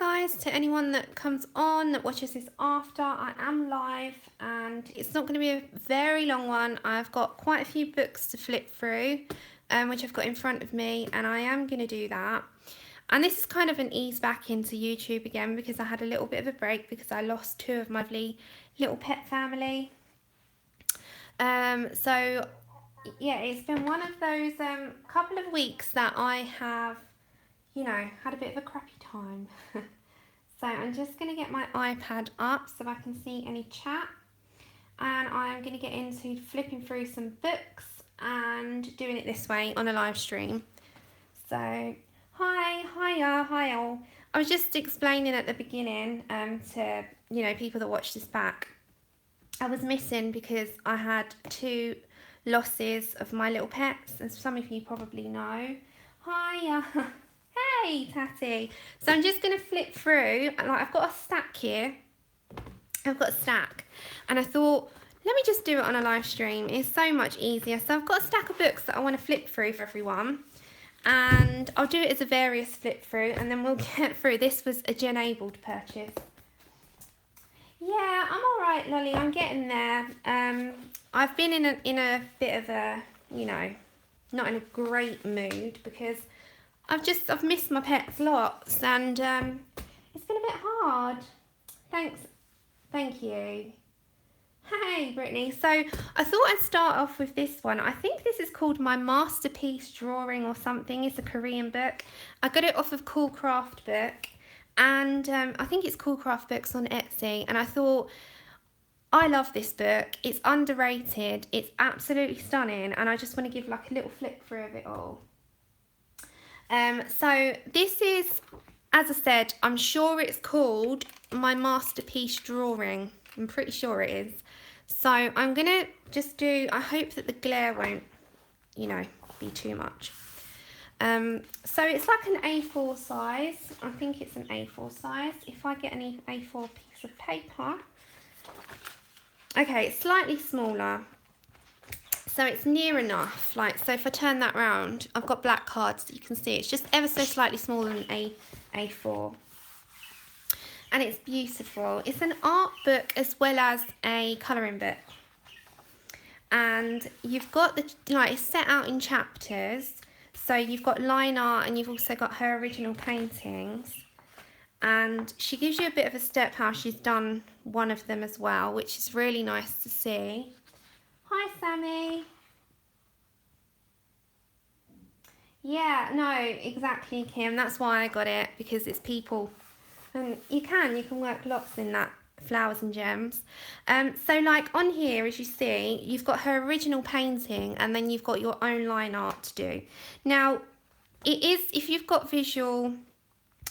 guys, to anyone that comes on, that watches this after, I am live and it's not going to be a very long one. I've got quite a few books to flip through, which I've got in front of me, and I am going to do that. And this is kind of an ease back into YouTube again because I had a little bit of a break because I lost two of my lovely little pet family. So yeah, it's been one of those couple of weeks that I have, you know, had a bit of a crappy time. So I'm just going to get my iPad up so I can see any chat, and I'm going to get into flipping through some books and doing it this way on a live stream. So hi all. I was just explaining at the beginning to, you know, people that watch this back, I was missing because I had two losses of my little pets, as some of you probably know. Hiya. Hey, Tatty. So I'm just going to flip through, and I've got a stack here. I've got a stack, and I thought, let me just do it on a live stream. It's so much easier. So I've got a stack of books that I want to flip through for everyone, and I'll do it as a various flip through, and then we'll get through. This was a Jen-abled purchase. Yeah, I'm all right, Lolly. I'm getting there. I've been in a bit of a, you know, not in a great mood because I've missed my pets lots, and it's been a bit hard. Thank you. Hey, Brittany. So I thought I'd start off with this one. I think this is called My Masterpiece Drawing or something. It's a Korean book. I got it off of Cool Craft Book, and I think it's Cool Craft Books on Etsy, and I thought, I love this book. It's underrated. It's absolutely stunning, and I just want to give like a little flip through of it all. So this is, as I said, I'm sure it's called My Masterpiece Drawing. I'm pretty sure it is. So I'm going to just do, I hope that the glare won't, you know, be too much. So it's like an A4 size. I think it's an A4 size. If I get any A4 piece of paper. Okay, it's slightly smaller. So it's near enough, like, so if I turn that round, I've got black cards that you can see. It's just ever so slightly smaller than A4. And it's beautiful. It's an art book as well as a colouring book. And you've got the, like, it's set out in chapters. So you've got line art, and you've also got her original paintings. And she gives you a bit of a step how she's done one of them as well, which is really nice to see. Hi, Sammy. Yeah, no, exactly, Kim. That's why I got it, because it's people. And you can work lots in that, flowers and gems. So like on here, as you see, you've got her original painting, and then you've got your own line art to do. Now, it is, if you've got visual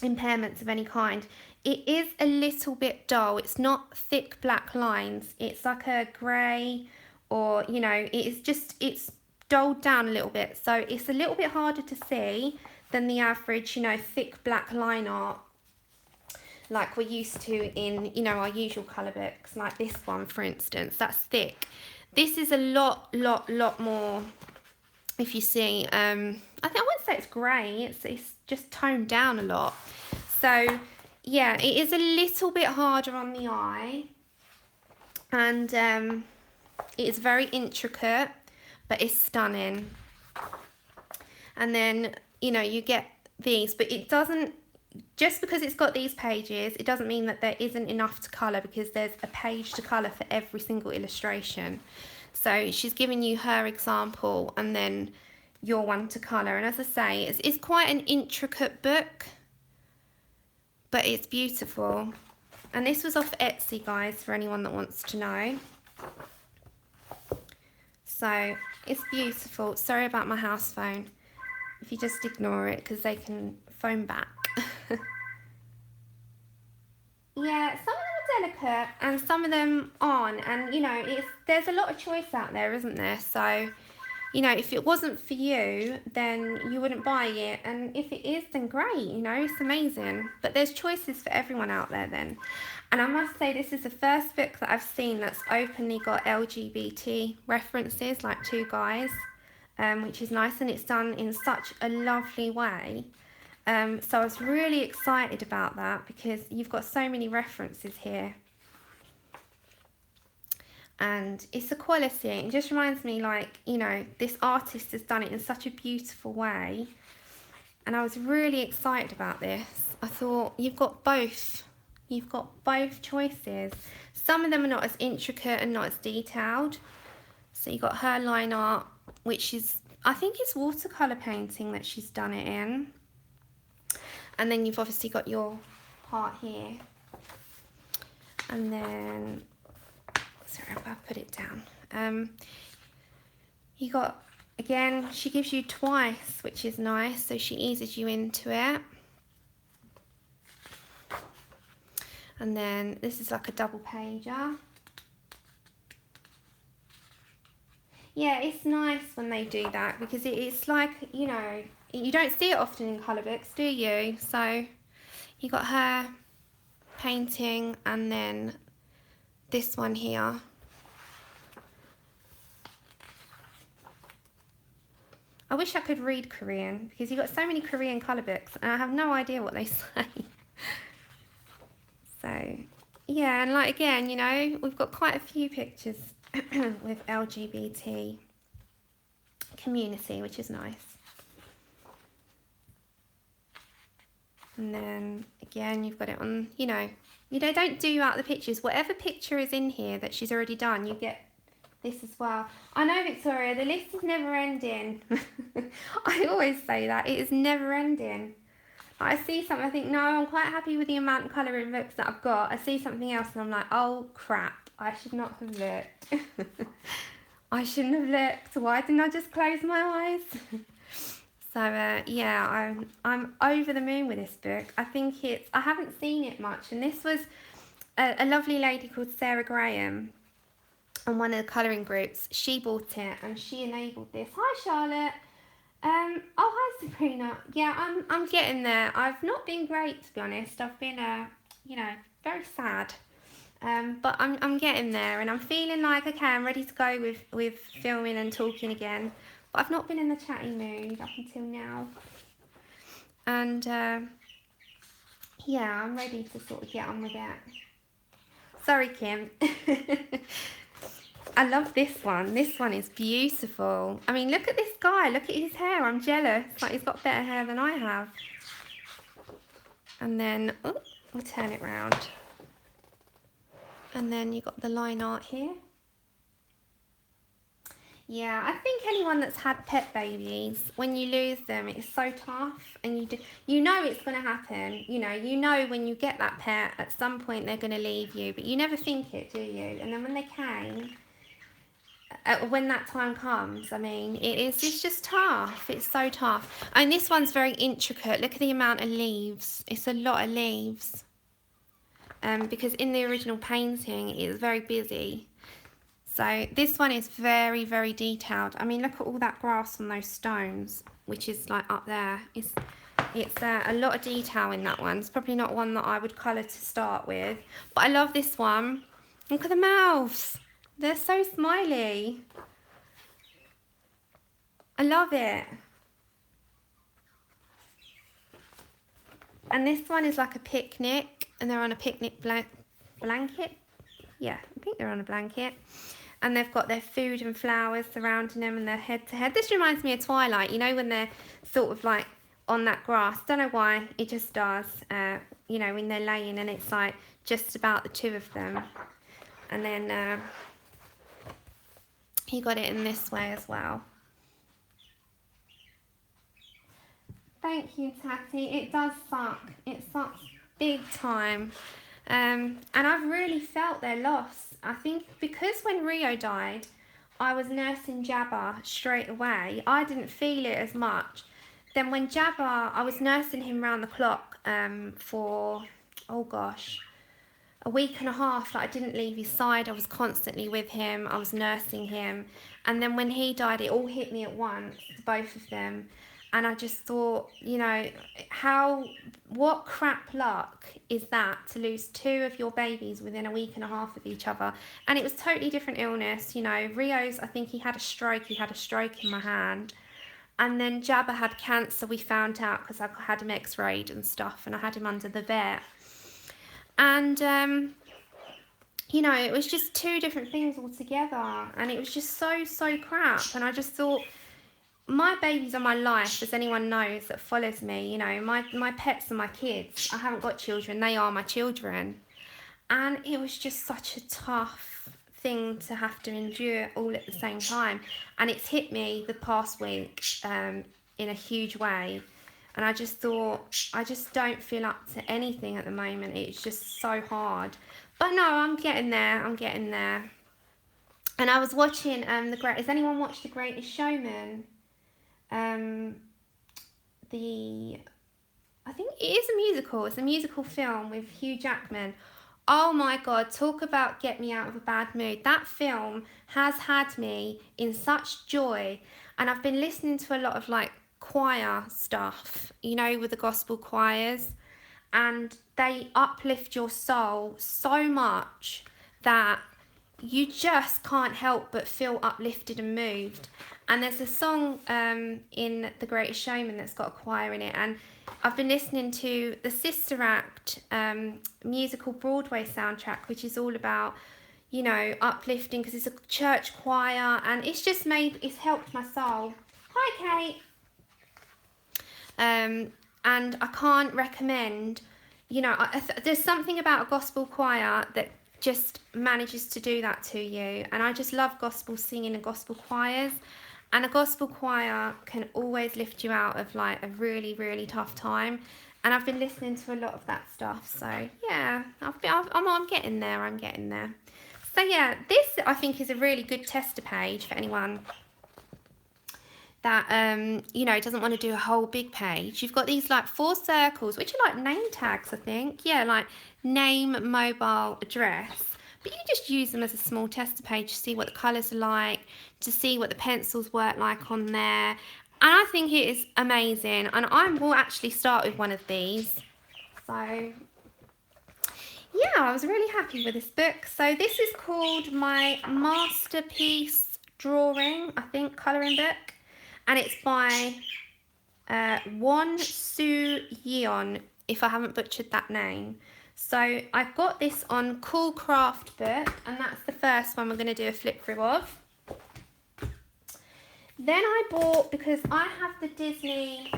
impairments of any kind, it is a little bit dull. It's not thick black lines. It's like a grey, or, you know, it's dulled down a little bit. So it's a little bit harder to see than the average, you know, thick black line art like we're used to in, you know, our usual colour books, like this one, for instance. That's thick. This is a lot more, if you see, I think I wouldn't say it's grey. It's just toned down a lot. So, yeah, it is a little bit harder on the eye. And it is very intricate, but it's stunning. And then, you know, you get these, but it doesn't, just because it's got these pages, it doesn't mean that there isn't enough to colour, because there's a page to colour for every single illustration. So she's giving you her example and then your one to colour. And as I say, it's quite an intricate book, but it's beautiful. And this was off Etsy, guys, for anyone that wants to know. So it's beautiful. Sorry about my house phone. If you just ignore it, because they can phone back. Yeah, some of them are delicate and some of them aren't. And, you know, there's a lot of choice out there, isn't there? So, you know, if it wasn't for you, then you wouldn't buy it. And if it is, then great, you know, it's amazing. But there's choices for everyone out there then. And I must say, this is the first book that I've seen that's openly got LGBT references, like two guys, which is nice. And it's done in such a lovely way. So I was really excited about that because you've got so many references here. And it's a quality. It just reminds me, like, you know, this artist has done it in such a beautiful way. And I was really excited about this. I thought, you've got both. You've got both choices. Some of them are not as intricate and not as detailed. So you've got her line art, which is, I think it's watercolour painting that she's done it in. And then you've obviously got your part here. And then, sorry, I'll put it down. You got, again, she gives you twice, which is nice, so she eases you into it. And then this is like a double pager. Yeah, it's nice when they do that because it's like, you know, you don't see it often in colour books, do you? So you got her painting and then this one here. I wish I could read Korean because you've got so many Korean colour books and I have no idea what they say. So, yeah, and like again, you know, we've got quite a few pictures with LGBT community, which is nice. And then again, you've got it on, you know, don't do out the pictures. Whatever picture is in here that she's already done, you get this as well. I know, Victoria, the list is never ending. I always say that. It is never ending. I see something, I think, no, I'm quite happy with the amount of colouring books that I've got. I see something else and I'm like, oh crap, I should not have looked. I shouldn't have looked. Why didn't I just close my eyes? So yeah, I'm over the moon with this book. I think I haven't seen it much, and this was a lovely lady called Sarah Graham on one of the colouring groups. She bought it and she enabled this. Hi Charlotte. Oh hi Sabrina. Yeah, I'm getting there. I've not been great, to be honest. I've been you know, very sad. But I'm getting there and I'm feeling like okay, I'm ready to go with filming and talking again. But I've not been in the chatty mood up until now. And yeah, I'm ready to sort of get on with it. Sorry, Kim. I love this one. This one is beautiful. I mean, look at this guy. Look at his hair. I'm jealous. Like, he's got better hair than I have. And then, oh, we'll turn it round. And then you've got the line art here. Yeah, I think anyone that's had pet babies, when you lose them, it's so tough. And you know it's going to happen. You know when you get that pet, at some point they're going to leave you. But you never think it, do you? And then when they came... when that time comes, I mean, it's just tough. It's so tough. And this one's very intricate. Look at the amount of leaves. It's a lot of leaves. Because in the original painting, it's very busy. So this one is very, very detailed. I mean, look at all that grass on those stones, which is like up there. It's a lot of detail in that one. It's probably not one that I would colour to start with. But I love this one. Look at the mouths. They're so smiley. I love it. And this one is like a picnic, and they're on a picnic blanket. Yeah, I think they're on a blanket. And they've got their food and flowers surrounding them and they're head to head. This reminds me of Twilight, you know, when they're sort of like on that grass. Don't know why, it just does. You know, when they're laying and it's like just about the two of them. And then... he got it in this way as well. Thank you, Tatty. It does suck. It sucks big time. And I've really felt their loss. I think because when Rio died, I was nursing Jabba straight away. I didn't feel it as much. Then when Jabba, I was nursing him round the clock for, oh gosh, a week and a half. Like, I didn't leave his side. I was constantly with him. I was nursing him. And then when he died, it all hit me at once, both of them. And I just thought, you know, what crap luck is that to lose two of your babies within a week and a half of each other? And it was totally different illness. You know, Rio's, I think he had a stroke. He had a stroke in my hand. And then Jabba had cancer, we found out, because I had him x-rayed and stuff, and I had him under the vet. And, you know, it was just two different things altogether, and it was just so crap. And I just thought, my babies are my life, as anyone knows that follows me. You know, my pets are my kids. I haven't got children, they are my children. And it was just such a tough thing to have to endure all at the same time. And it's hit me the past week in a huge way. And I just thought, I just don't feel up to anything at the moment. It's just so hard. But no, I'm getting there. I'm getting there. And I was watching has anyone watched The Greatest Showman? I think it is a musical. It's a musical film with Hugh Jackman. Oh my God, talk about get me out of a bad mood. That film has had me in such joy. And I've been listening to a lot of like choir stuff, you know, with the gospel choirs. And they uplift your soul so much that you just can't help but feel uplifted and moved. And there's a song in The Greatest Showman that's got a choir in it. And I've been listening to the Sister Act musical Broadway soundtrack, which is all about, you know, uplifting, because it's a church choir. And it's just it's helped my soul. Hi, Kate. And I can't recommend, you know, there's something about a gospel choir that just manages to do that to you. And I just love gospel singing and gospel choirs. And a gospel choir can always lift you out of like a really tough time. And I've been listening to a lot of that stuff. So yeah, I'm getting there. I'm getting there. So yeah, this I think is a really good tester page for anyone that you know, doesn't want to do a whole big page. You've got these like 4 circles, which are like name tags, I think. Yeah, like name, mobile, address. But you just use them as a small tester page to see what the colours are like, to see what the pencils work like on there. And I think it is amazing. And I will actually start with one of these. So yeah, I was really happy with this book. So this is called My Masterpiece Drawing, I think, colouring book. And it's by Won Soo Yeon, if I haven't butchered that name. So I've got this on Cool Craft Book, and that's the first one we're going to do a flip through of. Then I bought, because I have the Disney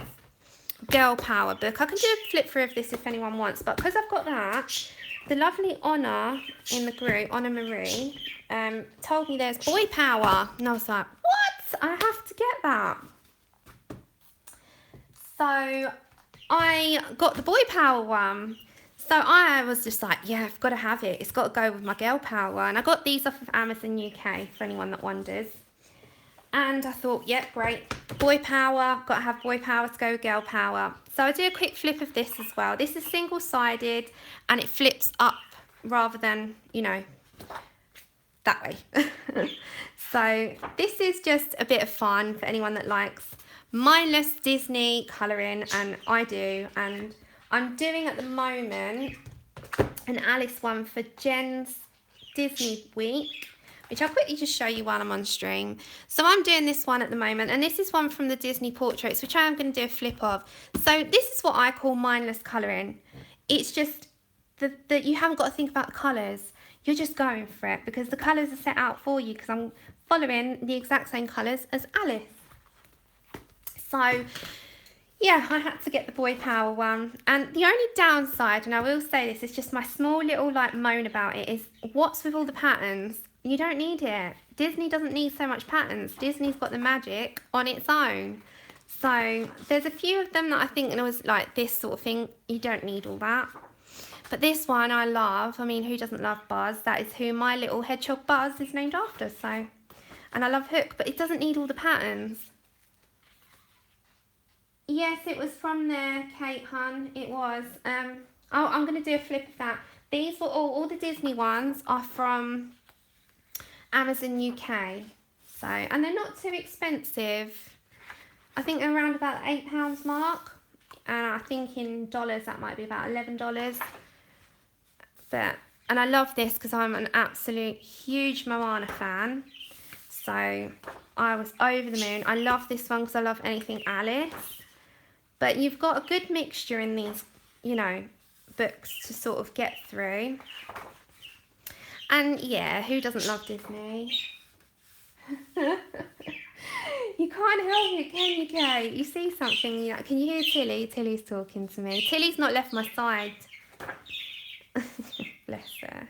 Girl Power book. I can do a flip through of this if anyone wants, but because I've got that, the lovely Honor in the group, Honor Marie, told me there's Boy Power. And I was like, what? I have to get that. So I got the Boy Power one. So I was just like, yeah, I've got to have it. It's got to go with my Girl Power. And I got these off of Amazon UK, for anyone that wonders. And I thought, yep, great. Boy Power, got to have Boy Power to go with Girl Power. So I do a quick flip of this as well. This is single-sided, and it flips up rather than, you know, that way. So this is just a bit of fun for anyone that likes mindless Disney colouring, and I do. And I'm doing at the moment an Alice one for Jen's Disney Week, which I'll quickly just show you while I'm on stream. So I'm doing this one at the moment, and this is one from the Disney Portraits, which I am going to do a flip of. So this is what I call mindless colouring. It's just that you haven't got to think about the colours. You're just going for it, because the colours are set out for you, because I'm following the exact same colours as Alice. So yeah, I had to get the Boy Power one. And the only downside, and I will say this, is just my small little like moan about it, is what's with all the patterns? You don't need it. Disney doesn't need so much patterns. Disney's got the magic on its own. So there's a few of them that I think it was like this sort of thing. You don't need all that. But this one I love. I mean, who doesn't love Buzz? That is who my little hedgehog Buzz is named after. So, and I love Hook, but it doesn't need all the patterns. Yes, it was from there, Kate Hun. It was. I'm going to do a flip of that. These were all the Disney ones are from Amazon UK. So, and they're not too expensive. I think they're around about the £8 mark. And I think in dollars that might be about $11. But, and I love this because I'm an absolute huge Moana fan. So I was over the moon. I love this one because I love anything Alice. But you've got a good mixture in these, you know, books to sort of get through. And yeah, who doesn't love Disney? You can't help it, can you, Kate? You see something, you know, can you hear Tilly? Tilly's talking to me. Tilly's not left my side. Bless her.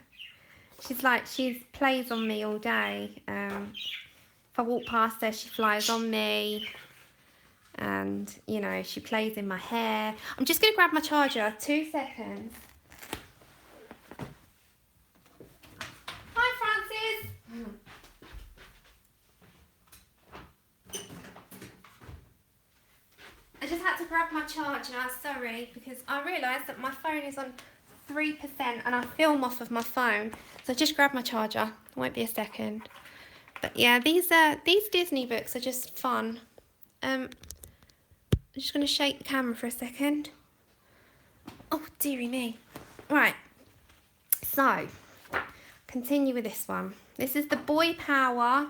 She's like, she plays on me all day. If I walk past her, she flies on me. And, you know, she plays in my hair. I'm just going to grab my charger. 2 seconds. Hi, Francis. I just had to grab my charger, sorry, because I realised that my phone is on 3% and I film off of my phone. So just grab my charger. Won't be a second. But yeah, these Disney books are just fun. I'm just going to shake the camera for a second. Oh, dearie me. Right. So, continue with this one. This is the Boy Power.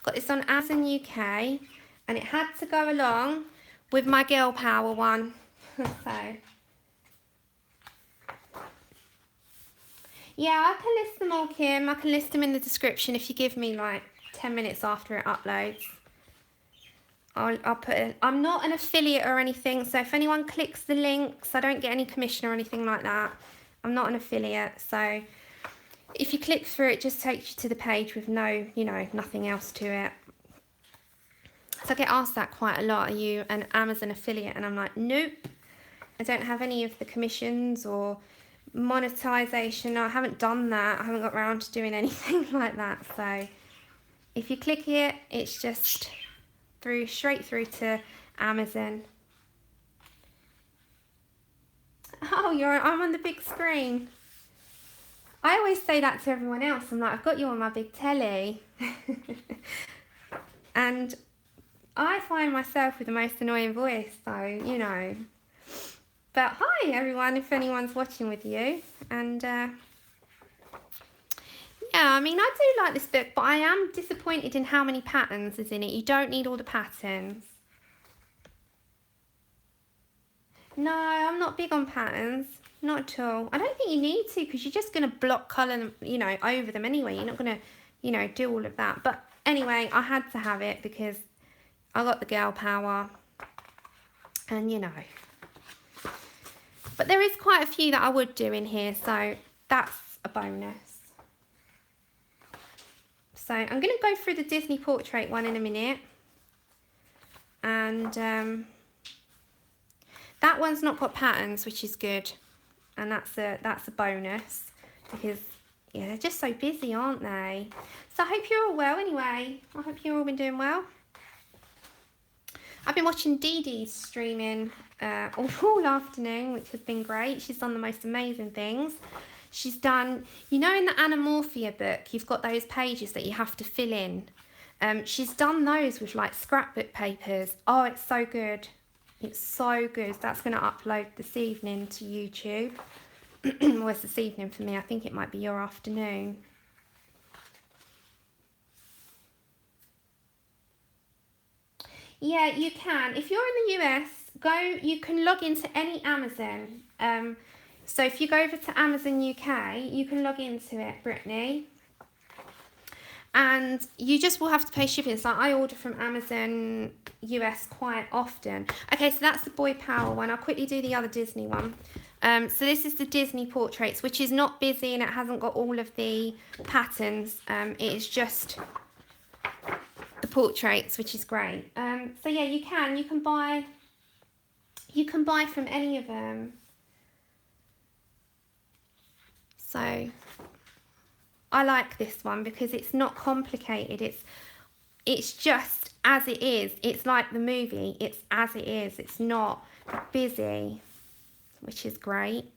Got this on Amazon UK. And it had to go along with my Girl Power one. So, yeah, I can list them all, Kim. I can list them in the description if you give me like 10 minutes after it uploads. I'll put it. I'm not an affiliate or anything, so if anyone clicks the links, I don't get any commission or anything like that. I'm not an affiliate, so if you click through, it just takes you to the page with no, you know, nothing else to it. So I get asked that quite a lot. Are you an Amazon affiliate? And I'm like, nope. I don't have any of the commissions or monetization. I haven't done that. I haven't got around to doing anything like that. So if you click it, it's just straight through to Amazon. Oh, I'm on the big screen. I always say that to everyone else. I'm like, I've got you on my big telly. And I find myself with the most annoying voice, so, you know. But hi, everyone, if anyone's watching with you. And, yeah, I mean, I do like this book, but I am disappointed in how many patterns is in it. You don't need all the patterns. No, I'm not big on patterns. Not at all. I don't think you need to, because you're just going to block colour them, you know, over them anyway. You're not going to, you know, do all of that. But anyway, I had to have it because I got the Girl Power. And, you know. But there is quite a few that I would do in here, so that's a bonus. So I'm going to go through the Disney portrait one in a minute. And that one's not got patterns, which is good. And that's a bonus because, yeah, they're just so busy, aren't they? So I hope you're all well anyway. I hope you've all been doing well. I've been watching Dee Dee's streaming all afternoon, which has been great. She's done the most amazing things. She's done, you know, in the Anamorphia book, you've got those pages that you have to fill in. She's done those with like scrapbook papers. Oh, it's so good. It's so good. That's going to upload this evening to YouTube. Well, it's this evening for me. I think it might be your afternoon. Yeah, you can. If you're in the US, you can log into any Amazon. So if you go over to Amazon UK, you can log into it, Brittany. And you just will have to pay shipping. So I order from Amazon US quite often. Okay, so that's the Boy Power one. I'll quickly do the other Disney one. So this is the Disney portraits, which is not busy and it hasn't got all of the patterns. It is just the portraits, which is great. So yeah, you can buy from any of them. So I like this one because it's not complicated. It's just as it is. It's like the movie. It's as it is. It's not busy, which is great.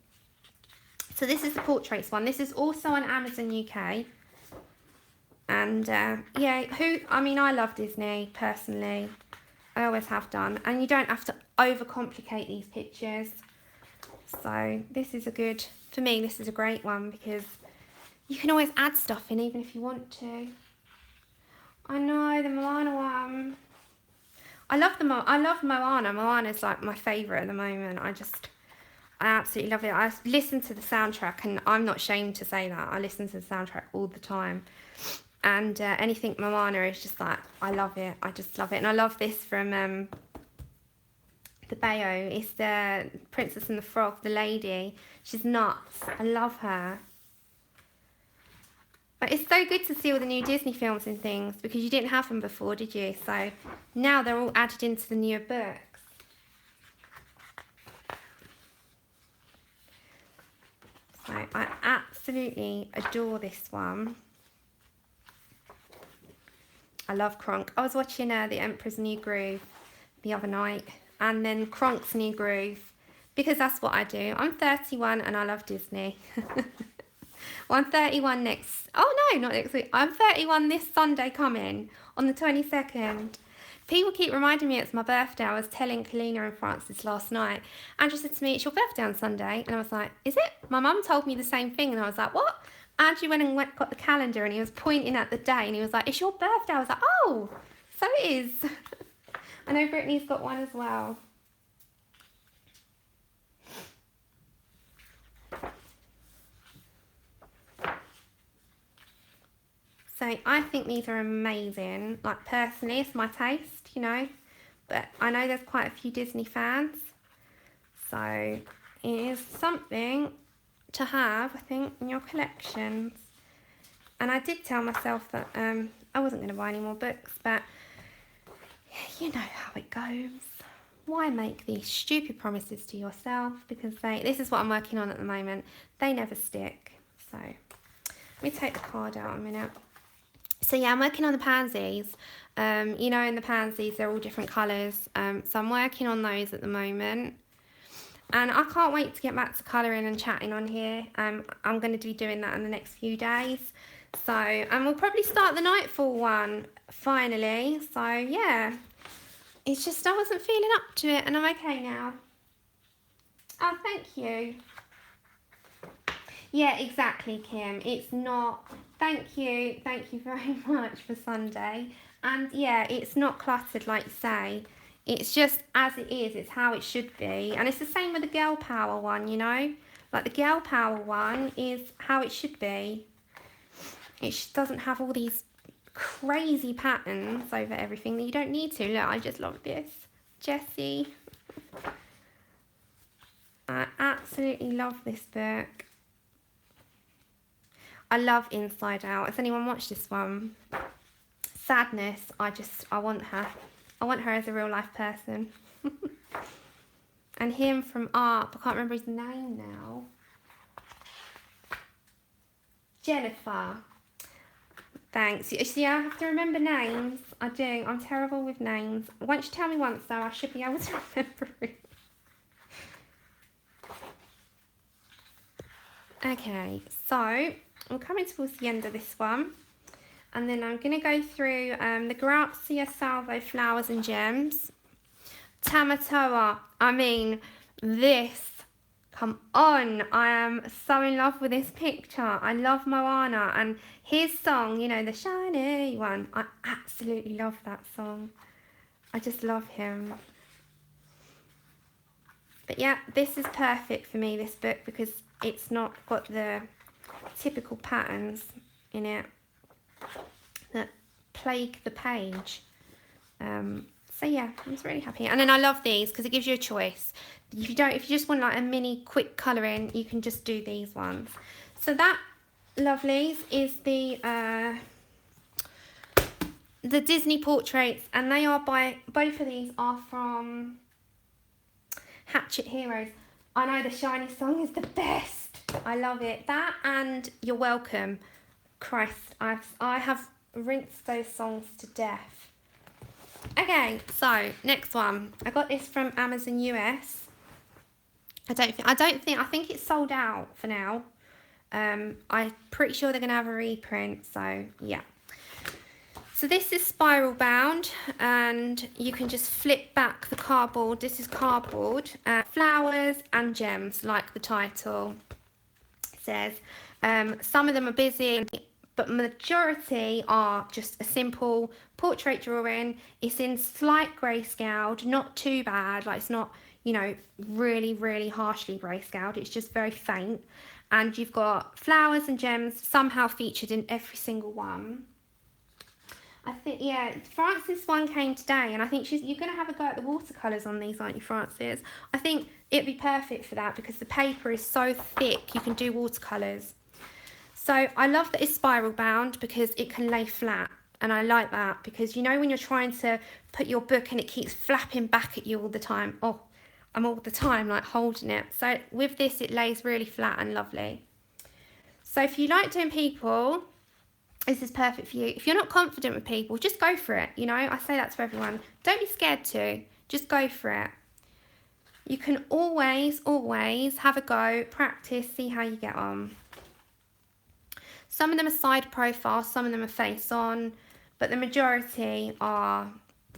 So this is the portraits one. This is also on Amazon UK. And yeah, I love Disney personally. I always have done. And you don't have to overcomplicate these pictures. So this is for me, this is a great one because you can always add stuff in even if you want to. I know, the Moana one. I love Moana. Moana's like my favourite at the moment. I absolutely love it. I listen to the soundtrack, and I'm not ashamed to say that. I listen to the soundtrack all the time. And anything Moana is just like, I love it. I just love it. And I love this from the Bayo. It's the Princess and the Frog, the lady. She's nuts. I love her. But it's so good to see all the new Disney films and things, because you didn't have them before, did you? So now they're all added into the newer books. So I absolutely adore this one. I love Kronk. I was watching The Emperor's New Groove the other night, and then Kronk's New Groove, because that's what I do. I'm 31 and I love Disney. Well, I'm 31 next... Oh, no, not next week. I'm 31 this Sunday coming, on the 22nd. People keep reminding me it's my birthday. I was telling Kalina and Francis last night. Andrew said to me, it's your birthday on Sunday. And I was like, is it? My mum told me the same thing. And I was like, what? Andrew went and got the calendar, and he was pointing at the day. And he was like, it's your birthday. I was like, oh, so it is. I know Brittany's got one as well. So I think these are amazing. Like, personally, it's my taste, you know. But I know there's quite a few Disney fans. So it is something to have, I think, in your collections. And I did tell myself that I wasn't going to buy any more books. But you know how it goes. Why make these stupid promises to yourself? Because this is what I'm working on at the moment. They never stick. So let me take the card out a minute. So yeah, I'm working on the pansies. You know, in the pansies, they're all different colours. So I'm working on those at the moment. And I can't wait to get back to colouring and chatting on here. I'm going to be doing that in the next few days. So, and we'll probably start the Nightfall one, finally. So, yeah. It's just I wasn't feeling up to it, and I'm okay now. Oh, thank you. Yeah, exactly, Kim. It's not... Thank you very much for Sunday. And yeah, it's not cluttered like you say. It's just as it is. It's how it should be. And it's the same with the Girl Power one, you know. Like the Girl Power one is how it should be. It doesn't have all these crazy patterns over everything that you don't need to. Look, I just love this. Jessie. I absolutely love this book. I love Inside Out. Has anyone watched this one? Sadness. I want her. I want her as a real life person. And him from Up. I can't remember his name now. Jennifer. Thanks. You see, I have to remember names. I do. I'm terrible with names. Once you tell me once, though, I should be able to remember it. Okay, so I'm coming towards the end of this one, and then I'm going to go through the Grazia Salvo Flowers and Gems. Tamatoa, I mean, this, come on, I am so in love with this picture. I love Moana, and his song, you know, the shiny one, I absolutely love that song. I just love him. But yeah, this is perfect for me, this book, because it's not got the typical patterns in it that plague the page. So yeah, I'm just really happy. And then I love these because it gives you a choice. If you just want like a mini quick colouring, you can just do these ones. So that, lovelies, is the Disney portraits, and they are by, both of these are from Hatchet Heroes. I know the shiny song is the best. I love it. That and You're Welcome. Christ, I have rinsed those songs to death. Okay, so next one. I got this from Amazon US. I think it's sold out for now. I'm pretty sure they're gonna have a reprint, so yeah. So this is spiral bound, and you can just flip back the cardboard. This is cardboard. Flowers and gems, like the title says. Some of them are busy, but majority are just a simple portrait drawing. It's in slight grayscale, not too bad, like it's not, you know, really harshly grayscaled, it's just very faint. And you've got flowers and gems somehow featured in every single one. I think, yeah, Frances one came today, and I think you're going to have a go at the watercolours on these, aren't you, Frances? I think it'd be perfect for that because the paper is so thick, you can do watercolours. So I love that it's spiral bound because it can lay flat, and I like that because, you know, when you're trying to put your book and it keeps flapping back at you all the time. Oh, I'm all the time like holding it. So with this, it lays really flat and lovely. So if you like doing people, this is perfect for you. If you're not confident with people, just go for it. You know, I say that to everyone. Don't be scared to. Just go for it. You can always have a go, practice, see how you get on. Some of them are side profile, some of them are face on, but the majority are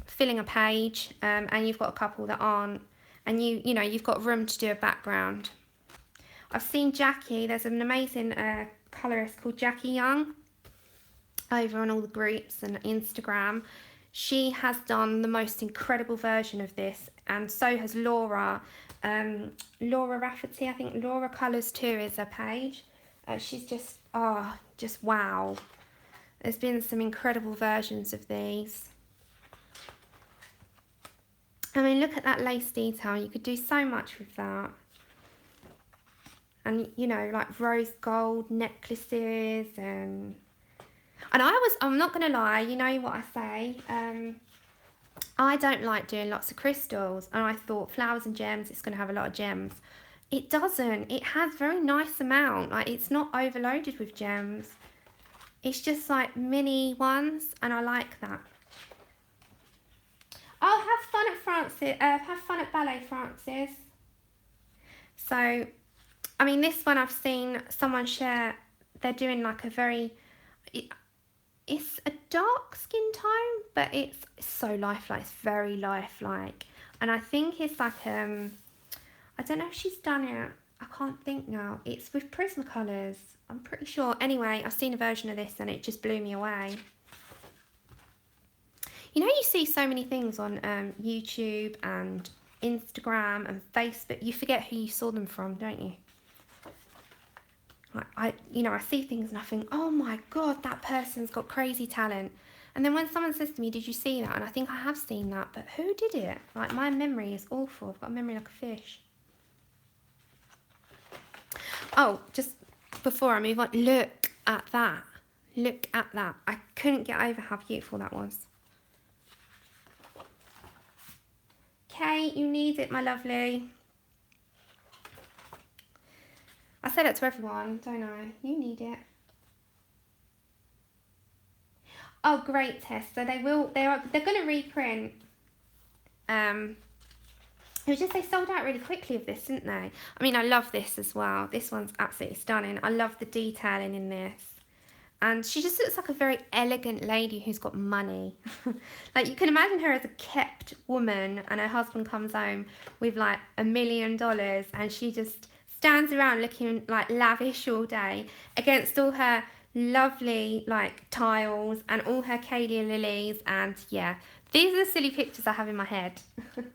filling a page, and you've got a couple that aren't, and you know, you've got room to do a background. I've seen Jackie, there's an amazing colourist called Jackie Young over on all the groups and Instagram. She has done the most incredible version of this, and so has Laura. Laura Rafferty, I think Laura Colours too is her page. She's just, oh, just wow. There's been some incredible versions of these. I mean, look at that lace detail. You could do so much with that. And, you know, like rose gold necklaces and I'm not going to lie, you know what I say, I don't like doing lots of crystals, and I thought flowers and gems, it's going to have a lot of gems. It doesn't. It has very nice amount. Like, it's not overloaded with gems. It's just like mini ones, and I like that. Oh, have fun at Frances. Have fun at ballet, Frances. So, I mean, this one I've seen someone share. They're doing like a very. It's a dark skin tone, but it's so lifelike. It's very lifelike, and I think it's like I don't know if she's done it. I can't think now. It's with Prismacolors. I'm pretty sure. Anyway, I've seen a version of this and it just blew me away. You know, you see so many things on YouTube and Instagram and Facebook. You forget who you saw them from, don't you? Like, I see things and I think, oh my God, that person's got crazy talent. And then when someone says to me, did you see that? And I think I have seen that, but who did it? Like, my memory is awful. I've got a memory like a fish. Oh, just before I move on, look at that. Look at that. I couldn't get over how beautiful that was. Kate, you need it, my lovely. I say that to everyone, don't I? You need it. Oh, great, Tess. So they're going to reprint. It was just they sold out really quickly of this, didn't they? I mean, I love this as well. This one's absolutely stunning. I love the detailing in this. And she just looks like a very elegant lady who's got money. Like, you can imagine her as a kept woman, and her husband comes home with like $1 million, and she just stands around looking like lavish all day against all her lovely like tiles and all her Camellia lilies. And yeah, these are the silly pictures I have in my head. Hiya!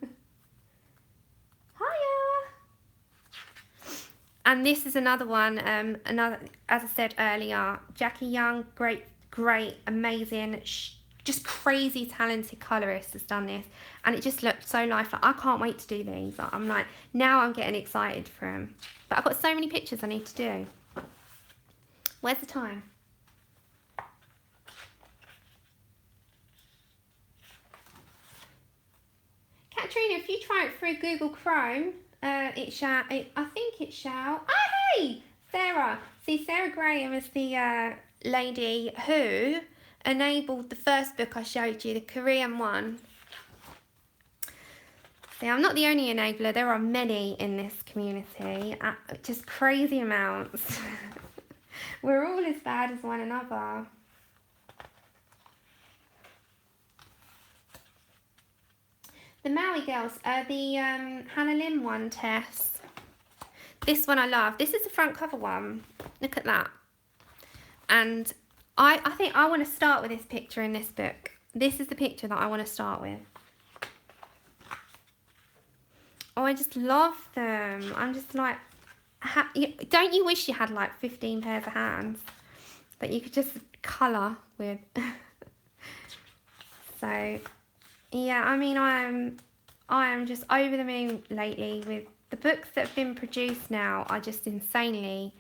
And this is another one, as I said earlier, Jackie Young, great, amazing, just crazy talented colorist has done this, and it just looked so lifelike. I can't wait to do these. I'm like, now I'm getting excited for them. But I've got so many pictures I need to do. Where's the time? Katrina, if you try it through Google Chrome, I think it shall. Oh, hey, Sarah. See, Sarah Graham is the lady who enabled the first book I showed you, the Korean one. See, I'm not the only enabler. There are many in this community, just crazy amounts. We're all as bad as one another. The Maui Girls, the Hannah Lim one, Tess. This one I love. This is the front cover one. Look at that. And I think I want to start with this picture in this book. This is the picture that I want to start with. Oh, I just love them. I'm just like, don't you wish you had like 15 pairs of hands that you could just colour with? So, yeah, I mean, I am just over the moon lately with the books that have been produced now are just insanely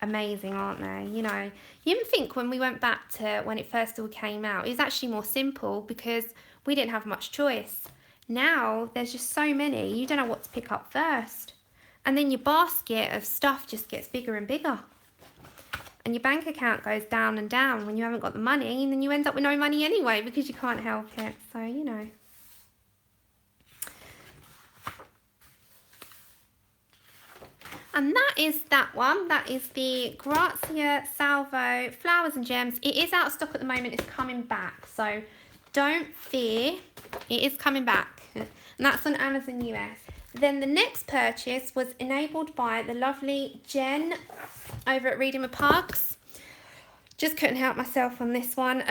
amazing, aren't they? You know, you even think when we went back to when it first all came out, it was actually more simple because we didn't have much choice. Now there's just so many, you don't know what to pick up first, and then your basket of stuff just gets bigger and bigger, and your bank account goes down and down when you haven't got the money, and then you end up with no money anyway because you can't help it. So, you know. And that is that one. That is the Grazia Salvo Flowers and Gems. It is out of stock at the moment. It's coming back. So don't fear. It is coming back. And that's on Amazon US. Then the next purchase was enabled by the lovely Jen over at Reading with Pugs. Just couldn't help myself on this one.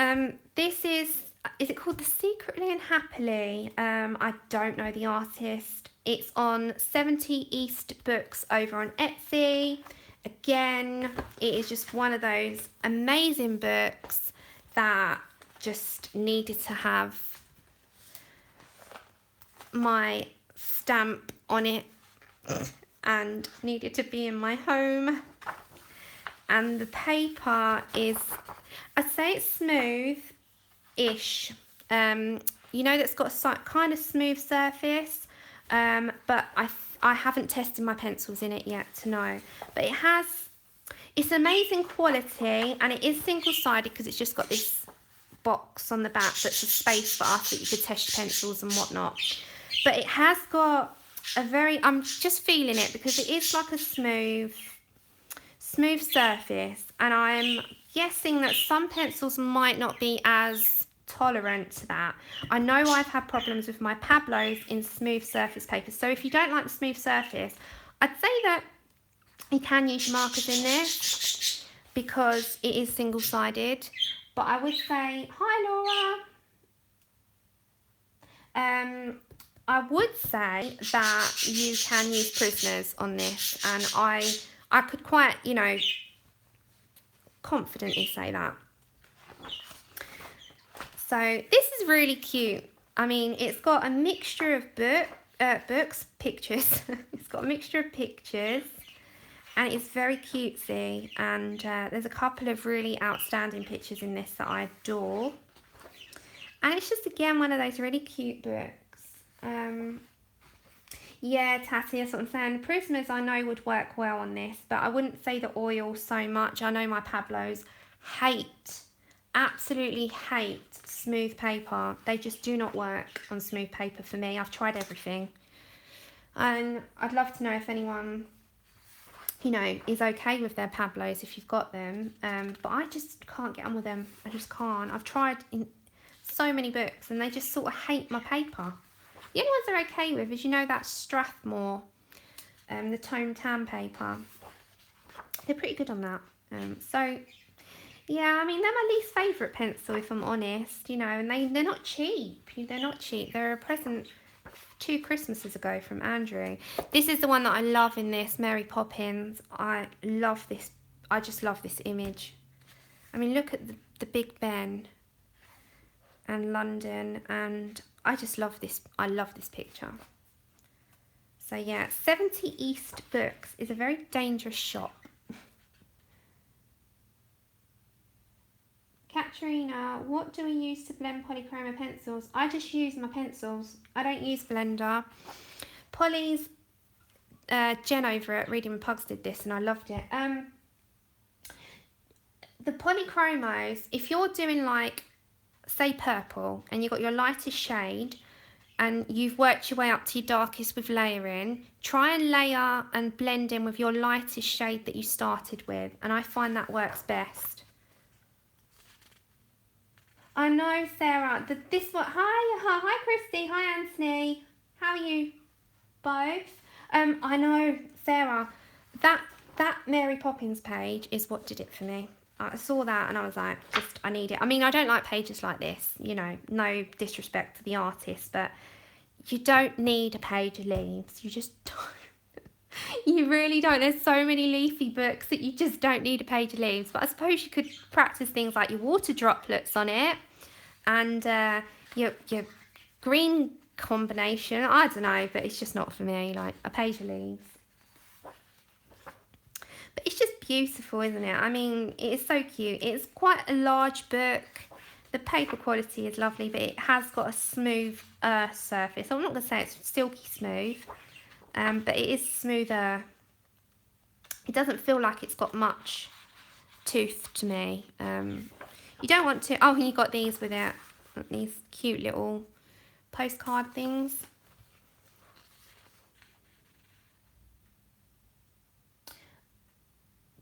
This is it called The Secretly and Happily? I don't know the artist. It's on 70 East Books over on Etsy. Again, it is just one of those amazing books that just needed to have my stamp on it and needed to be in my home. And the paper is, I'd say it's smooth-ish. You know, that's got a kind of smooth surface. But I haven't tested my pencils in it yet to know. But it's amazing quality, and it is single-sided because it's just got this box on the back that's a space for us that you could test your pencils and whatnot. But it has got a very, I'm just feeling it because it is like a smooth surface, and I'm guessing that some pencils might not be as tolerant to that. I know I've had problems with my Pablos in smooth surface paper, so if you don't like the smooth surface, I'd say that you can use your markers in this because it is single-sided. But I would say, hi Laura, I would say that you can use prisoners on this, and I could quite, you know, confidently say that. So this is really cute. I mean, it's got a mixture of pictures. It's got a mixture of pictures, and it's very cutesy. And there's a couple of really outstanding pictures in this that I adore. And it's just, again, one of those really cute books. Yeah, Tatty, that's what I'm saying. The Prismers I know would work well on this, but I wouldn't say the oil so much. I know my Pablos absolutely hate smooth paper. They just do not work on smooth paper for me. I've tried everything. And I'd love to know if anyone, you know, is okay with their Pablos if you've got them. But I just can't get on with them. I just can't. I've tried in so many books and they just sort of hate my paper. The only ones they're okay with is, you know, that Strathmore, the tone tan paper. They're pretty good on that. So, yeah, I mean, they're my least favourite pencil, if I'm honest, you know, and they're not cheap. They're not cheap. They're a present 2 Christmases ago from Andrew. This is the one that I love in this, Mary Poppins. I love this. I just love this image. I mean, look at the Big Ben and London, and I just love this. I love this picture. So yeah, 70 East Books is a very dangerous shop. Katrina, what do we use to blend polychroma pencils? I just use my pencils. I don't use blender. Polly's Jen over at Reading with Pugs did this and I loved it. The polychromos, if you're doing like, say purple, and you've got your lightest shade and you've worked your way up to your darkest with layering, try and layer and blend in with your lightest shade that you started with, and I find that works best. I know, Sarah, this one, hi Christy, hi Anthony, how are you both? I know, Sarah, that Mary Poppins page is what did it for me. I saw that and I was like, I need it. I mean, I don't like pages like this, you know, no disrespect to the artist, but you don't need a page of leaves. You just don't. You really don't. There's so many leafy books that you just don't need a page of leaves. But I suppose you could practice things like your water droplets on it and your green combination. I don't know, but it's just not for me, like a page of leaves. But it's just beautiful, isn't it? I mean, it is so cute. It's quite a large book. The paper quality is lovely, but it has got a smooth surface. I'm not going to say it's silky smooth, but it is smoother. It doesn't feel like it's got much tooth to me. You don't want to... Oh, and you got these with it. These cute little postcard things.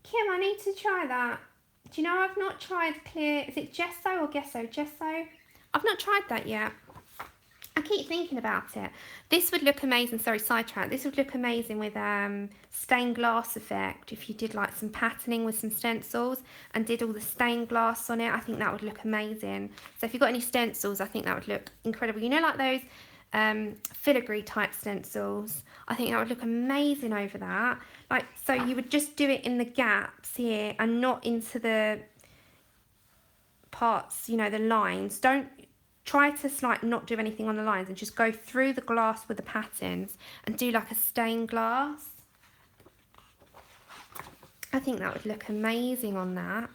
Kim, I need to try that. Do you know I've not tried clear... Is it gesso or gesso? Gesso? I've not tried that yet. I keep thinking about it. This would look amazing. Sorry, sidetrack. This would look amazing with stained glass effect. If you did like some patterning with some stencils and did all the stained glass on it, I think that would look amazing. So if you've got any stencils, I think that would look incredible. You know, like those filigree type stencils. I think that would look amazing over that. Like, so you would just do it in the gaps here and not into the parts, you know, the lines. Don't try to like not do anything on the lines and just go through the glass with the patterns and do like a stained glass. I think that would look amazing on that.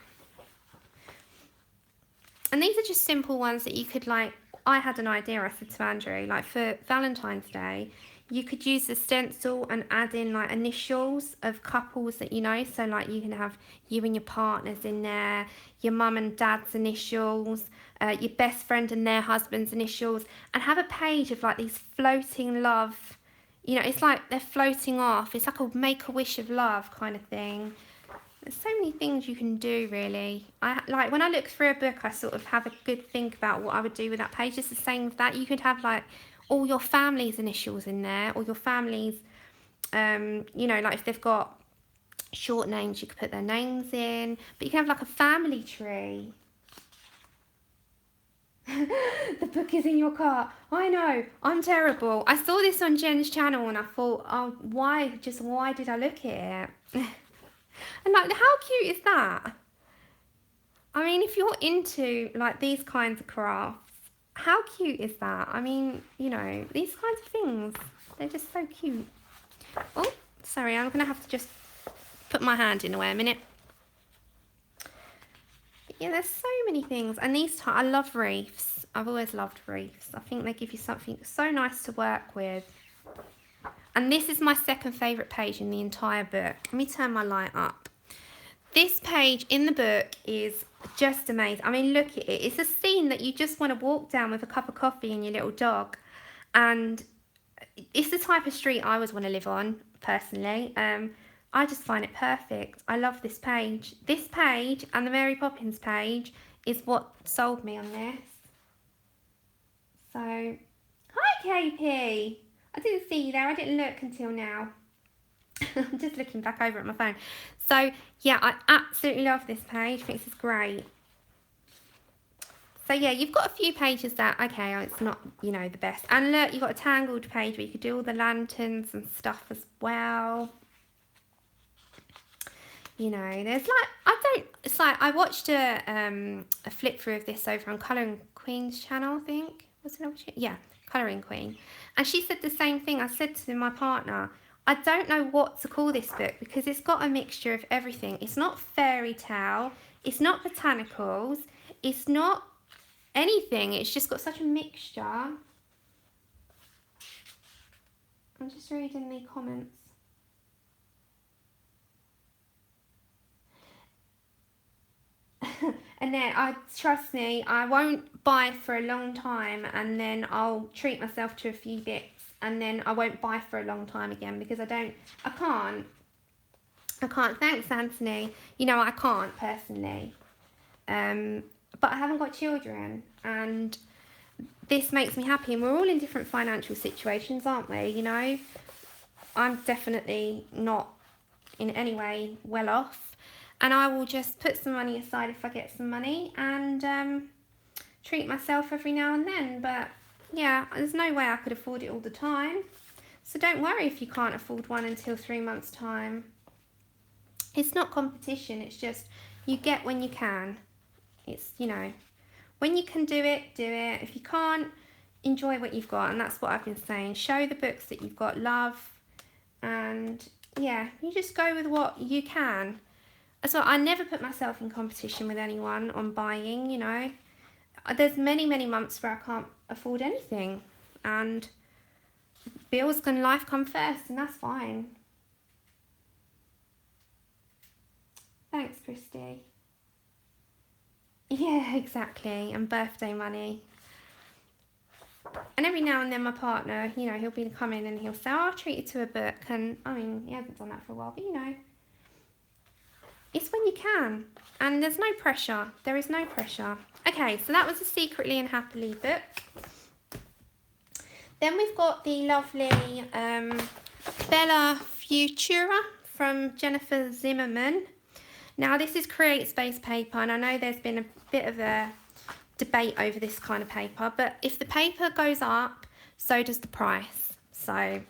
And these are just simple ones that you could like, I had an idea, I said to Andrew, like for Valentine's Day, you could use the stencil and add in like initials of couples that you know. So like you can have you and your partners in there, your mum and dad's initials, your best friend and their husband's initials, and have a page of like these floating love. You know, it's like they're floating off. It's like a make-a-wish of love kind of thing. There's so many things you can do, really. Like when I look through a book, I sort of have a good think about what I would do with that page. It's the same with that. You could have like all your family's initials in there, or your family's, you know, like if they've got short names, you could put their names in. But you can have like a family tree. The book is in your cart. I know, I'm terrible. I saw this on Jen's channel and I thought, oh, why did I look at it? And like, how cute is that? I mean, if you're into like these kinds of crafts, how cute is that? I mean, you know, these kinds of things, they're just so cute. Oh, sorry, I'm gonna have to just put my hand in the way a minute. Yeah, there's so many things. And I love wreaths. I've always loved wreaths. I think they give you something so nice to work with. And this is my second favourite page in the entire book. Let me turn my light up. This page in the book is just amazing. I mean, look at it. It's a scene that you just want to walk down with a cup of coffee and your little dog. And it's the type of street I always want to live on, personally. I just find it perfect. I love this page. This page and the Mary Poppins page is what sold me on this. So, hi KP. I didn't see you there. I didn't look until now. I'm just looking back over at my phone. So, yeah, I absolutely love this page. I think this is great. So, yeah, you've got a few pages that, okay, it's not, you know, the best. And look, you've got a Tangled page where you could do all the lanterns and stuff as well. You know, there's like, it's like, I watched a flip through of this over on Colouring Queen's channel, I think. Was it? Yeah, Colouring Queen. And she said the same thing. I said to my partner, I don't know what to call this book because it's got a mixture of everything. It's not fairy tale. It's not botanicals. It's not anything. It's just got such a mixture. I'm just reading the comments. And then, trust me, I won't buy for a long time and then I'll treat myself to a few bits and then I won't buy for a long time again because I can't. Thanks, Anthony. You know, I can't personally. But I haven't got children and this makes me happy and we're all in different financial situations, aren't we? You know, I'm definitely not in any way well off. and I will just put some money aside if I get some money, and treat myself every now and then. But yeah, there's no way I could afford it all the time. So don't worry if you can't afford one until 3 months' time. It's not competition, it's just you get when you can. It's, you know, when you can do it, do it. If you can't, enjoy what you've got. And that's what I've been saying. Show the books that you've got love. And yeah, you just go with what you can. So I never put myself in competition with anyone on buying, you know. There's many, many months where I can't afford anything. And bills and life come first, and that's fine. Thanks, Christy. Yeah, exactly. And birthday money. And every now and then my partner, you know, he'll be coming and he'll say, oh, I'll treat you to a book. And I mean, he hasn't done that for a while, but you know, it's when you can. And there's no pressure. There is no pressure. Okay, so that was the Secretly and Happily book. Then we've got the lovely Bella Futura from Jennifer Zimmerman. Now this is Create Space paper, and I know there's been a bit of a debate over this kind of paper, but if the paper goes up, so does the price. So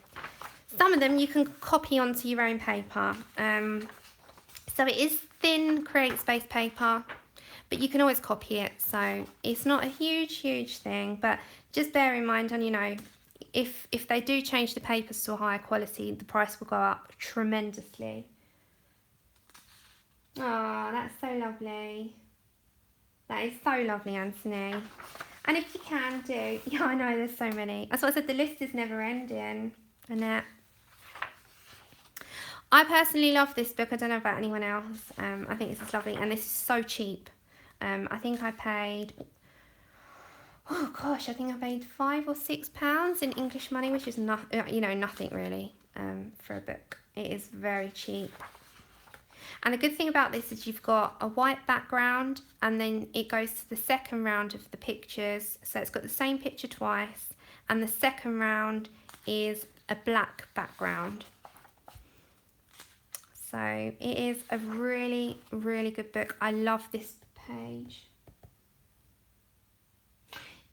some of them you can copy onto your own paper. So it is thin Create Space paper, but you can always copy it, so it's not a huge thing, but just bear in mind, and you know, if they do change the papers to a higher quality, the price will go up tremendously. Oh, that's so lovely. That is so lovely, Anthony. And if you can do, yeah, I know there's so many. That's what I said, the list is never ending, Annette. I personally love this book. I don't know about anyone else. I think this is lovely, and this is so cheap. I think I paid, oh gosh, I think I paid £5 or £6 in English money, which is not, you know, nothing really for a book. It is very cheap. And the good thing about this is you've got a white background, and then it goes to the second round of the pictures. So it's got the same picture twice, and the second round is a black background. So it is a really good book. I love this page.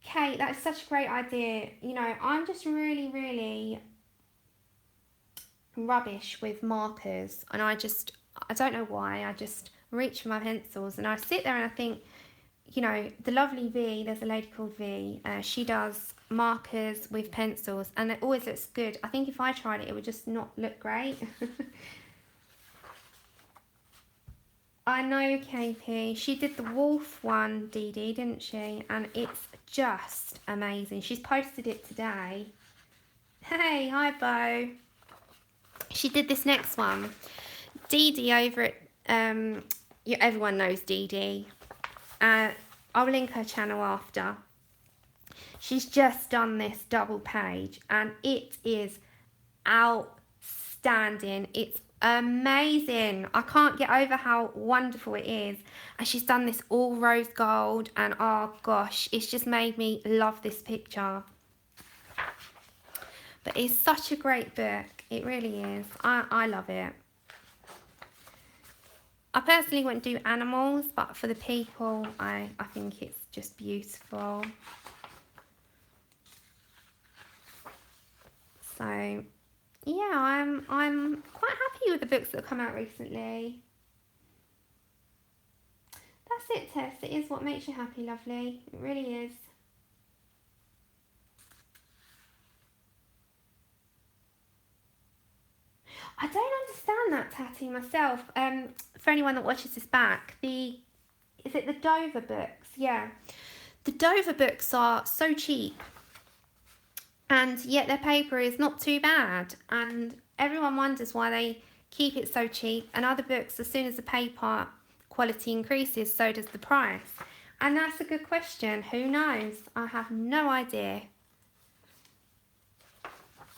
Kate, that's such a great idea. You know, I'm just really rubbish with markers, and I don't know why, I just reach for my pencils and I sit there and I think, you know, the lovely V, there's a lady called V, she does markers with pencils and it always looks good. I think if I tried it, it would just not look great. I know, KP, she did the wolf one, Dee Dee, didn't she? And it's just amazing. She's posted it today. Hey, hi Bo. She did this next one. Dee Dee over at, everyone knows Dee Dee. I'll link her channel after. She's just done this double page and it is outstanding. It's amazing. I can't get over how wonderful it is. And she's done this all rose gold, and oh gosh, it's just made me love this picture. But it's such a great book. It really is. I love it. I personally wouldn't do animals, but for the people, I think it's just beautiful. So, yeah, I'm quite happy with the books that have come out recently. That's it, Tess. It is what makes you happy, lovely. It really is. I don't understand that, Tatty, myself. For anyone that watches this back, is it the Dover books? Yeah. The Dover books are so cheap, and yet their paper is not too bad, and everyone wonders why they keep it so cheap, and other books, as soon as the paper quality increases, so does the price. And that's a good question. Who knows? I have no idea.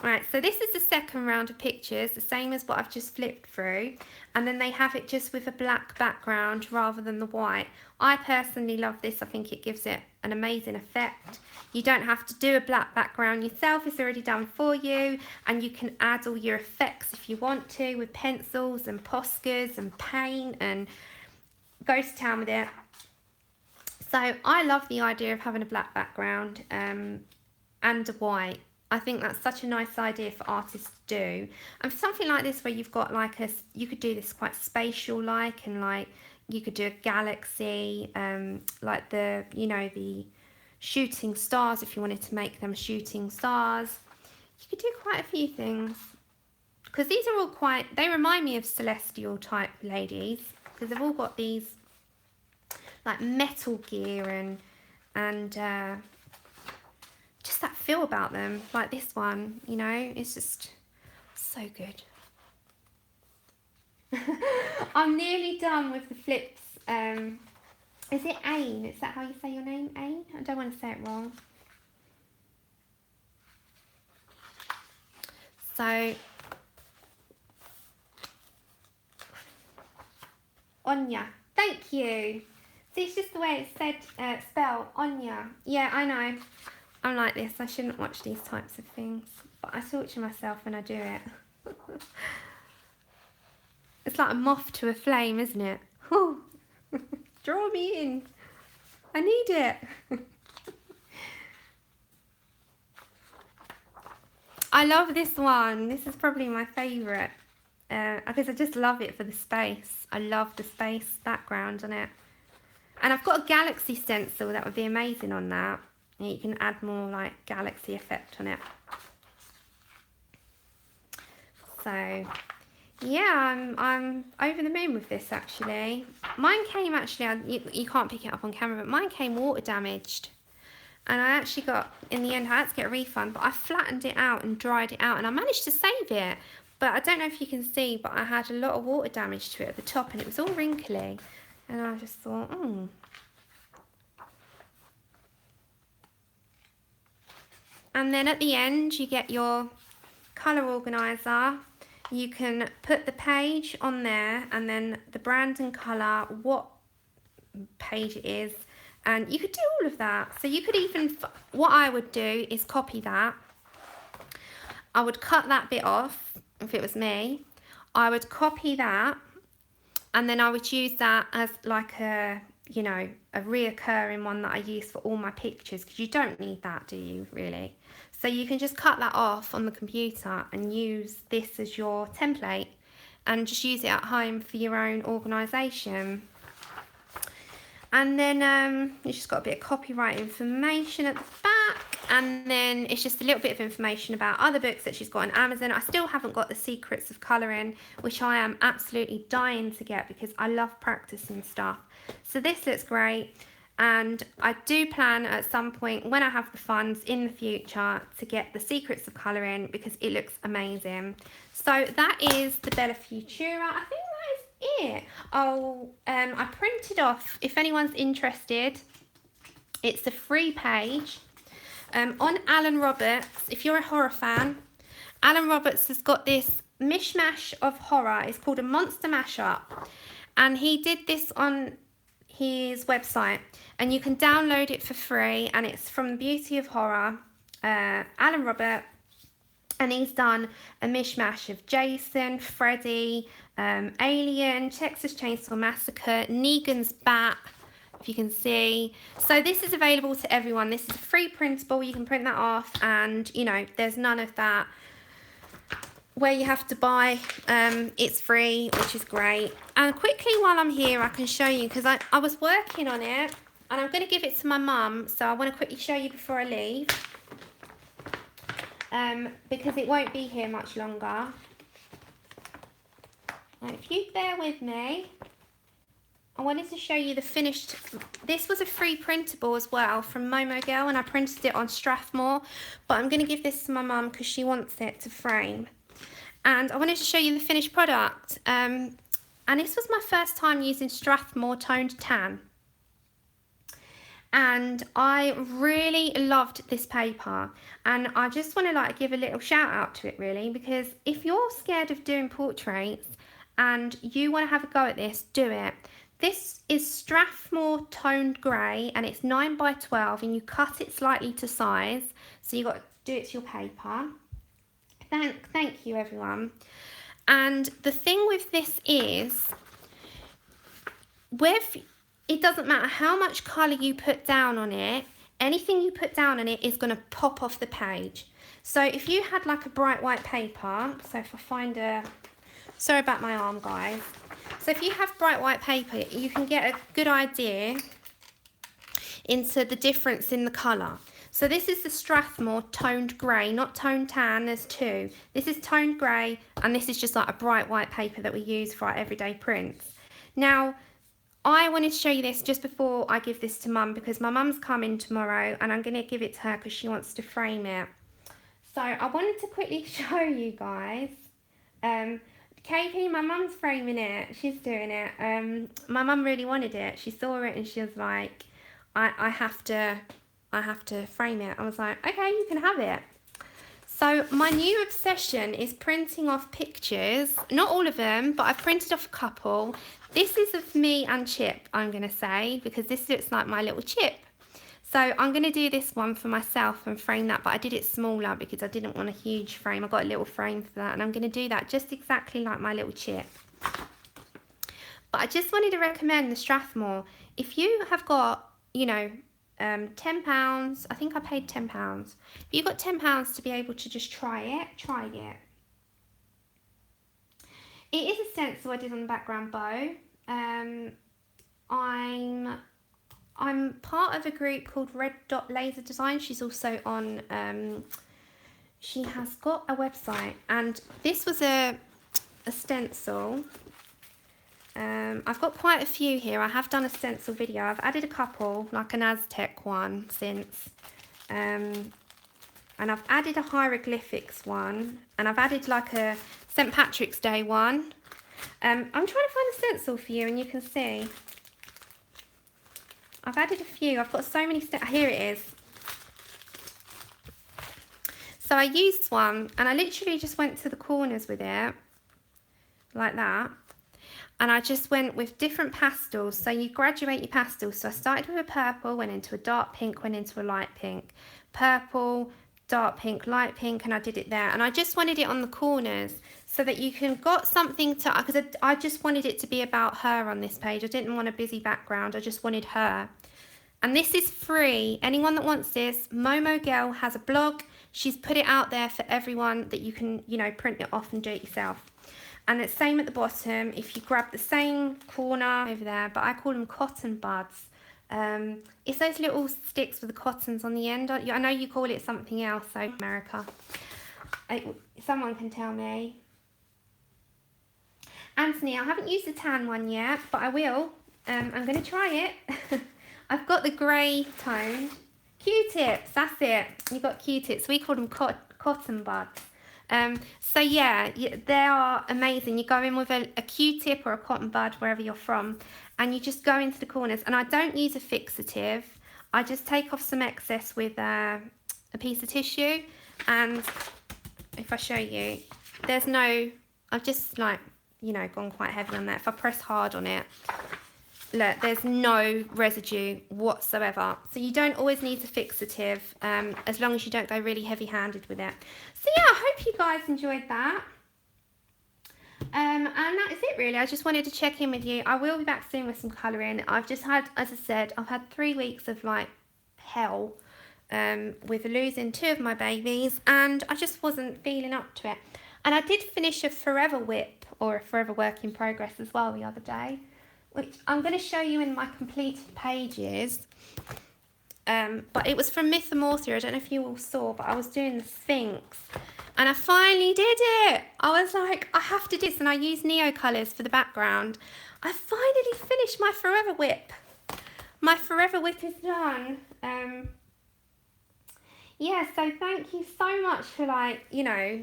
Right, so this is the second round of pictures, the same as what I've just flipped through, and then they have it just with a black background rather than the white. I personally love this. I think it gives it an amazing effect. You don't have to do a black background yourself, it's already done for you, and you can add all your effects if you want to with pencils and Poscas and paint and go to town with it. So I love the idea of having a black background and a white. I think that's such a nice idea for artists to do. And for something like this where you've got like you could do this quite spatial like, and like you could do a galaxy, like the, you know, the shooting stars if you wanted to make them shooting stars. You could do quite a few things. Because these are all quite, they remind me of celestial type ladies. Because they've all got these like metal gear and just that feel about them, like this one, you know, it's just so good. I'm nearly done with the flips. Is it Ain? Is that how you say your name, Ain? I don't want to say it wrong. So, Anya, thank you. See, it's just the way it's said, spelled, Anya. Yeah, I know. I'm like this, I shouldn't watch these types of things, but I talk to myself when I do it. It's like a moth to a flame, isn't it? Draw me in. I need it. I love this one. This is probably my favourite. Because I just love it for the space. I love the space background on it. And I've got a galaxy stencil that would be amazing on that. You can add more like galaxy effect on it. So yeah, I'm over the moon with this actually. Mine came actually, you can't pick it up on camera, but mine came water damaged. And I actually got, in the end I had to get a refund, but I flattened it out and dried it out and I managed to save it. But I don't know if you can see, but I had a lot of water damage to it at the top and it was all wrinkly. And I just thought, And then at the end, you get your colour organiser. You can put the page on there and then the brand and colour, what page it is. And you could do all of that. So you could even, what I would do is copy that. I would cut that bit off, if it was me. I would copy that. And then I would use that as like a, you know, a reoccurring one that I use for all my pictures. Because you don't need that, do you, really? So you can just cut that off on the computer and use this as your template and just use it at home for your own organisation. And then it's just got a bit of copyright information at the back, and then it's just a little bit of information about other books that she's got on Amazon. I still haven't got The Secrets of Colouring, which I am absolutely dying to get because I love practicing stuff. So this looks great. And I do plan at some point when I have the funds in the future to get The Secrets of Colouring because it looks amazing. So that is the Bella Futura. I think that is it. Oh, I printed off, if anyone's interested, it's a free page on Alan Roberts. If you're a horror fan, Alan Roberts has got this mishmash of horror. It's called a monster mashup. And he did this on his website and you can download it for free, and it's from The Beauty of Horror, Alan Robert, and he's done a mishmash of Jason, Freddy, Alien, Texas Chainsaw Massacre, Negan's Bat, if you can see. So this is available to everyone. This is a free printable. You can print that off, and you know, there's none of that where you have to buy. It's free, which is great. And quickly while I'm here, I can show you, because I was working on it and I'm going to give it to my mum, so I want to quickly show you before I leave, because it won't be here much longer. Now, if you bear with me, I wanted to show you the finished. This was a free printable as well from Momo Girl, and I printed it on Strathmore, but I'm going to give this to my mum because she wants it to frame. And I wanted to show you the finished product. And this was my first time using Strathmore Toned Tan. and I really loved this paper, and I just want to like give a little shout out to it really, because if you're scared of doing portraits and you want to have a go at this, do it. This is Strathmore toned grey, and it's 9 by 12, and you cut it slightly to size, so you got to do it to your paper. Thank you everyone. And the thing with this is, it doesn't matter how much colour you put down on it, anything you put down on it is going to pop off the page. So if you had like a bright white paper, so if I find sorry about my arm guys. So if you have bright white paper, you can get a good idea into the difference in the colour. So this is the Strathmore toned grey, not toned tan, there's two. This is toned grey, and this is just like a bright white paper that we use for our everyday prints. Now, I wanted to show you this just before I give this to Mum, because my mum's coming tomorrow and I'm going to give it to her because she wants to frame it. So I wanted to quickly show you guys. KP, my mum's framing it. She's doing it. My mum really wanted it. She saw it and she was like, I have to frame it. I was like, okay, you can have it. So my new obsession is printing off pictures. Not all of them, but I've printed off a couple. This is of me and Chip, I'm going to say, because this looks like my little Chip. So I'm going to do this one for myself and frame that, but I did it smaller because I didn't want a huge frame. I got a little frame for that, and I'm going to do that just exactly like my little Chip. But I just wanted to recommend the Strathmore. If you have got, you know, £10, I think I paid £10. If you've got £10 to be able to just try it, try it. It is a stencil I did on the background bow. I'm part of a group called Red Dot Laser Design. She's also on, she has got a website, and this was a stencil. I've got quite a few here. I have done a stencil video. I've added a couple, like an Aztec one since, and I've added a hieroglyphics one, and I've added like a St. Patrick's Day one. I'm trying to find a stencil for you, and you can see. I've added a few. I've got so many here it is. So I used one, and I literally just went to the corners with it, like that. And I just went with different pastels. So you graduate your pastels. So I started with a purple, went into a dark pink, went into a light pink. Purple, dark pink, light pink, and I did it there. And I just wanted it on the corners so that you can got something to, because I just wanted it to be about her on this page. I didn't want a busy background. I just wanted her. And this is free. Anyone that wants this, Momo Girl has a blog. She's put it out there for everyone that you can, you know, print it off and do it yourself. And it's same at the bottom. If you grab the same corner over there, but I call them cotton buds. It's those little sticks with the cottons on the end. I know you call it something else, so America. Someone can tell me. Anthony, I haven't used the tan one yet, but I will. I'm going to try it. I've got the grey tone. Q-tips, that's it. You've got Q-tips. We call them cotton buds. So yeah, they are amazing. You go in with a Q-tip or a cotton bud, wherever you're from, and you just go into the corners. And I don't use a fixative. I just take off some excess with a piece of tissue. And if I show you, there's no, I've just like, you know, gone quite heavy on that. If I press hard on it, look, there's no residue whatsoever. So you don't always need a fixative, as long as you don't go really heavy-handed with it. So yeah, I hope you guys enjoyed that. And that is it really. I just wanted to check in with you. I will be back soon with some colouring. I've just had, as I said, I've had 3 weeks of like hell with losing 2 of my babies, and I just wasn't feeling up to it. And I did finish a Forever Whip, or a Forever Work in Progress as well the other day, which I'm going to show you in my completed pages. But it was from Mythomorphica. I don't know if you all saw, but I was doing the Sphinx. And I finally did it. I was like, I have to do this. And I used Neo colours for the background. I finally finished my Forever Whip. My Forever Whip is done. Yeah, so thank you so much for, like, you know,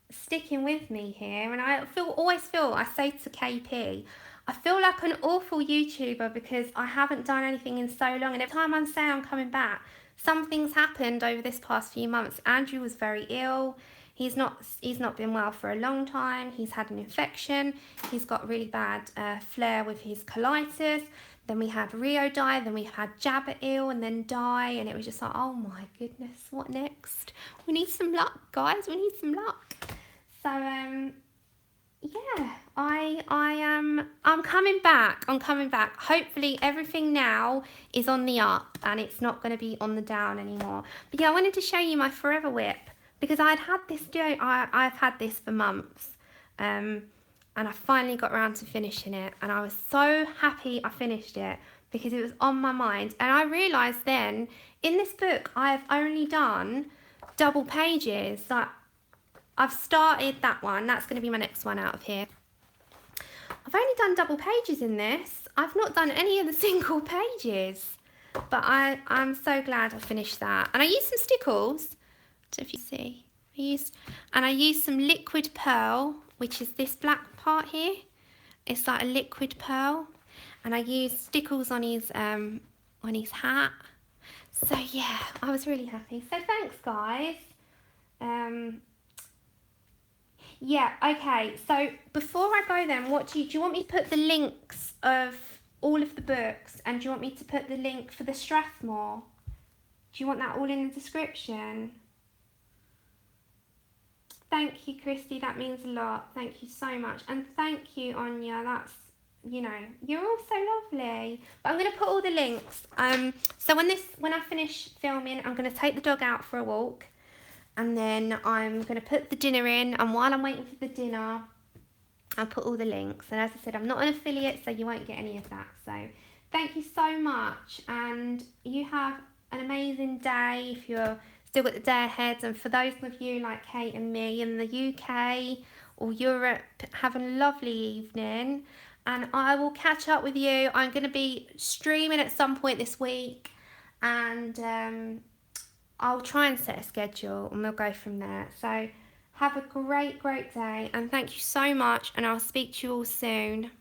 sticking with me here. And I always feel, I say to KP, I feel like an awful YouTuber because I haven't done anything in so long, and every time I say I'm coming back, something's happened over this past few months. Andrew was very ill. He's not been well for a long time. He's had an infection. He's got really bad flare with his colitis. Then we had Rio die. Then we had Jabba ill and then die. And it was just like, oh my goodness, what next? We need some luck, guys. We need some luck. So yeah, I'm coming back. I'm coming back. Hopefully everything now is on the up and it's not going to be on the down anymore. But yeah, I wanted to show you my Forever Whip because I've had this for months. And I finally got around to finishing it, and I was so happy I finished it because it was on my mind. And I realised then in this book I've only done double pages. Like, I've started that one. That's going to be my next one out of here. I've only done double pages in this. I've not done any of the single pages. But I'm so glad I finished that. And I used some stickles. I don't know if you see. I used some liquid pearl, which is this black part here. It's like a liquid pearl. And I used stickles on his hat. So yeah, I was really happy. So thanks, guys. Yeah, okay, so before I go then, do you want me to put the links of all of the books, and do you want me to put the link for the Strathmore? Do you want that all in the description? Thank you, Christy, that means a lot. Thank you so much. And thank you, Anya, that's, you know, you're all so lovely. But I'm going to put all the links. So when I finish filming, I'm going to take the dog out for a walk. And then I'm going to put the dinner in, and while I'm waiting for the dinner, I'll put all the links. And as I said, I'm not an affiliate, so you won't get any of that. So thank you so much, and you have an amazing day if you're still got the day ahead. And for those of you like Kate and me in the UK or Europe, have a lovely evening, and I will catch up with you. I'm going to be streaming at some point this week, and I'll try and set a schedule and we'll go from there. So have a great day, and thank you so much, and I'll speak to you all soon.